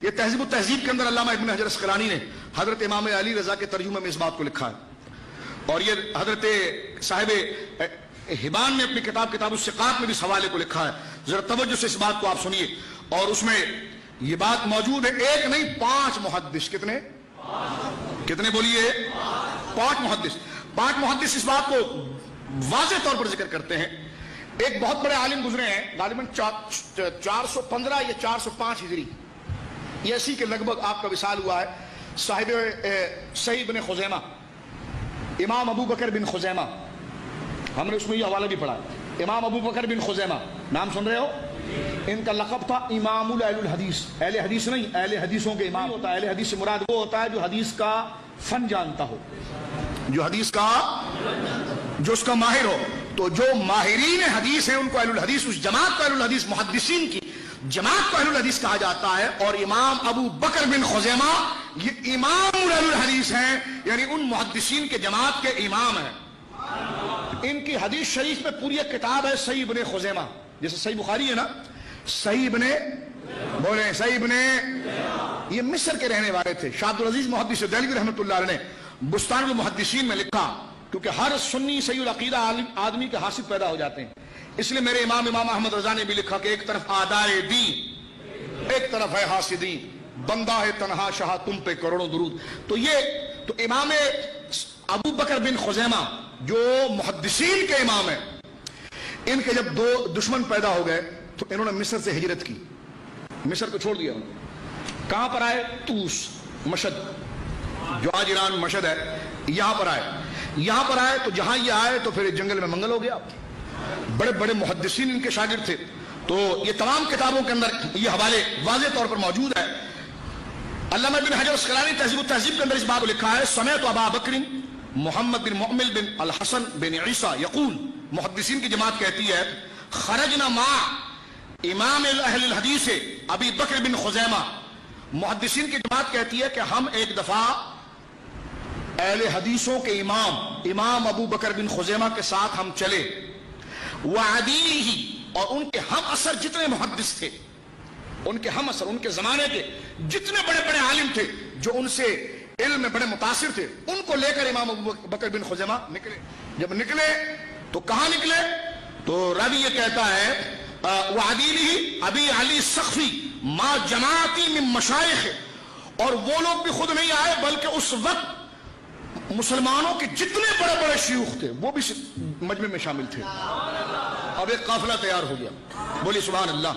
یہ تہذیب و تہذیب کے اندر علامہ ابن حجر اسقلانی نے حضرت امام علی رضا کے ترجمے میں اس بات کو لکھا ہے، اور یہ حضرت صاحب حبان نے اپنی کتاب الثقات میں بھی اس حوالے کو لکھا ہے. ذرا توجہ سے اس بات کو آپ سنیے، اور اس میں یہ بات موجود ہے. ایک نہیں 5 محدث. کتنے بولیے؟ 5 محدث. 5 محدث اس بات کو واضح طور پر ذکر کرتے ہیں. ایک بہت بڑے عالم گزرے ہیں، غالباً 415 یا 405 ہجری، یہ اسی کے لگ بھگ آپ کا وصال ہوا ہے. صاحب صحیح ابن خزیمہ، امام ابو بکر بن خزیمہ، ہم نے اس میں یہ حوالہ بھی پڑھا ہے. امام ابو بکر بن خزیمہ، نام سن رہے ہو؟ ان کا لقب تھا امام اہل الحدیث. اہل حدیث نہیں، اہل حدیثوں کے امام ہوتا ہے. اہل حدیث سے مراد وہ ہوتا ہے جو حدیث کا فن جانتا ہو، جو حدیث کا، جو اس کا ماہر ہو. تو جو ماہرین حدیث ہیں ان کو اہل الحدیث، اس جماعت کو اہل الحدیث، محدثین کی جماعت کو اہل الحدیث کہا جاتا ہے. اور امام ابو بکر بن خزیمہ یہ امام اہل الحدیث ہیں، یعنی ان محدثین کے جماعت کے امام ہیں. ان کی حدیث شریف میں پوری ایک کتاب ہے صحیح ابن خزیمہ. جیسے صحیح بخاری ہے نا، صحیح ابن، بولیں صحیح ابن. یہ مصر کے رہنے والے تھے. شاہ عبدالعزیز محدث دہلوی رحمۃ اللہ علیہ نے بستان المحدثین میں لکھا، کیونکہ ہر سنی صحیح العقیدہ آدمی کے حاسد پیدا ہو جاتے ہیں. اس لیے میرے امام احمد رضا نے بھی لکھا کہ ایک طرف آدائے دین، ایک طرف ہے حاسدین، بندہ ہے تنہا شاہ تم پہ کروڑوں درود. تو امام ابو بکر بن خزیمہ جو محدثین کے امام ہیں، ان کے جب 2 دشمن پیدا ہو گئے تو انہوں نے مصر سے ہجرت کی. مصر کو چھوڑ دیا. کہاں پر آئے؟ طوس، مشہد، جو آج ایران مشہد ہے، یہاں پر آئے. تو جہاں یہ آئے تو پھر جنگل میں منگل ہو گیا. بڑے بڑے محدثین ان کے شاگرد تھے. تو یہ تمام کتابوں کے اندر یہ حوالے واضح طور پر موجود ہے. علامہ ابن حجر اسقلانی تہذیب و تہذیب کے اندر اس بات کو لکھا ہے، سمعت ابا بکر محمد بن معمل بن الحسن بن عیسیٰ یقول، محدثین کی جماعت کہتی ہے، خرجنا مع امام اہل الحدیث ابی بکر بن خزیمہ. محدثین کی جماعت کہتی ہے کہ ہم ایک دفعہ اہل حدیثوں کے امام ابو بکر بن خزیمہ کے ساتھ ہم چلے. وعدیلہ، اور ان کے ہم اثر جتنے محدث تھے، ان کے ہم اثر، ان کے زمانے کے جتنے بڑے بڑے عالم تھے جو ان سے علم میں بڑے متاثر تھے، ان کو لے کر امام ابو بکر بن خزیمہ نکلے. جب نکلے تو کہاں نکلے؟ تو راوی یہ کہتا ہے وعدیلہ ابی علی السقفی ما جماعتی من مشایخ، اور وہ لوگ بھی خود نہیں آئے بلکہ اس وقت مسلمانوں کے جتنے بڑے بڑے شیوخ تھے وہ بھی مجمع میں شامل تھے. اب ایک قافلہ تیار ہو گیا. بولی سبحان اللہ.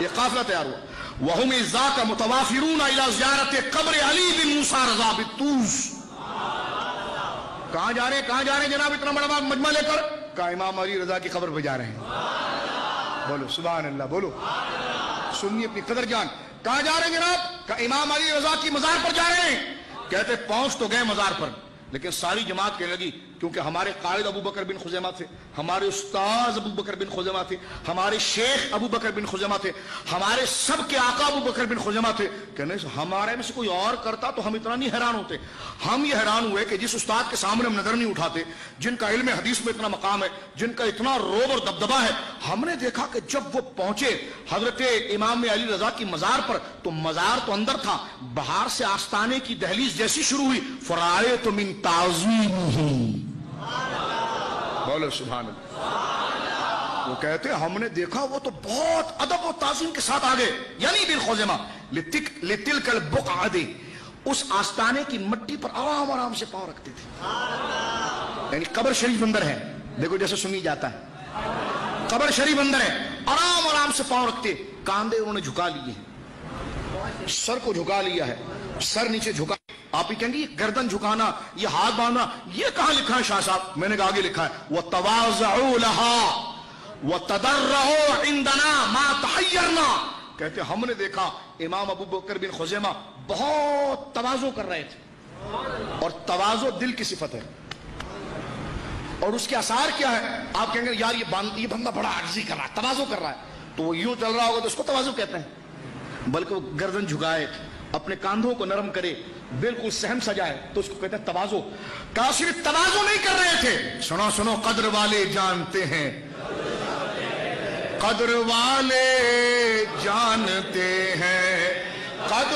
یہ قافلہ تیار ہوا. وَهُمْ إِذَاكَ مُتَوَافِرُونَ إِلَى زِيَارَةِ قبر علی بن موسیٰ رضا بالطوس. کہاں جا رہے ہیں جناب اتنا بڑا مجمع لے کر؟ کہا امام علی رضا کی قبر پہ جا رہے ہیں. بولو سبحان اللہ. بولو سنی اپنی قدر جان. کہاں جا رہے ہیں جناب؟ کہا امام علی رضا کی مزار پر جا رہے ہیں. کہتے پہنچ تو گئے مزار پر، لیکن ساری جماعت کہنے لگی، کیونکہ ہمارے قائد ابو بکر بن خزیمہ تھے، ہمارے استاذ ابو بکر بن خزیمہ تھے، ہمارے شیخ ابو بکر بن خزیمہ تھے، ہمارے سب کے آقا ابو بکر بن خزیمہ تھے. کہنے ہمارے میں سے کوئی اور کرتا تو ہم اتنا نہیں حیران ہوتے. ہم یہ حیران ہوئے کہ جس استاد کے سامنے ہم نظر نہیں اٹھاتے، جن کا علم حدیث میں اتنا مقام ہے، جن کا اتنا روب اور دبدبہ ہے، ہم نے دیکھا کہ جب وہ پہنچے حضرت امام علی رضا کی مزار پر تو مزار تو اندر تھا، باہر سے آستانے کی دہلیز جیسی شروع ہوئی، فرائیت من تعظیمہ. بولو سبحان اللہ. وہ کہتے ہم نے دیکھا وہ تو بہت ادب و تعظیم کے ساتھ آگے، یعنی بن خزیمہ لتلک البقعہ، اس آستانے کی مٹی پر آرام آرام سے پاؤں رکھتے تھے. یعنی قبر شریف اندر ہے، دیکھو جیسے سنی جاتا ہے، قبر شریف اندر ہے، آرام آرام سے پاؤں رکھتے. کاندھے انہوں نے جھکا لیے ہیں، سر کو جھکا لیا ہے، سر نیچے جھکا. آپ ہی کہیں گے یہ گردن جھکانا، یہ ہاتھ باندھنا، یہ کہاں لکھا ہے شاہ صاحب؟ میں نے کہا آگے لکھا ہے وَتَوَاضَعُوا لَهَا وَتَضَرَّعُوا عِنْدَنَا مَا تَحَيَّرْنَا. کہتے ہم نے دیکھا امام ابو بکر بن خزیمہ بہت تواضع کر رہے تھے، اور تواضع دل کی صفت ہے، اور اس کے آثار کیا ہے؟ آپ کہیں گے یار یہ بندہ بڑا عاجزی کر رہا ہے، تواضع کر رہا ہے، تو وہ یوں چل رہا ہوگا تو اس کو تواضع کہتے ہیں. بلکہ وہ گردن جھکائے، اپنے کاندھوں کو نرم کرے، بالکل سہم سجائے، تو اس کو کہتے ہیں تواضع. صرف تواضع نہیں کر رہے تھے. سنو قدر والے جانتے ہیں، قدر والے جانتے ہیں، قدر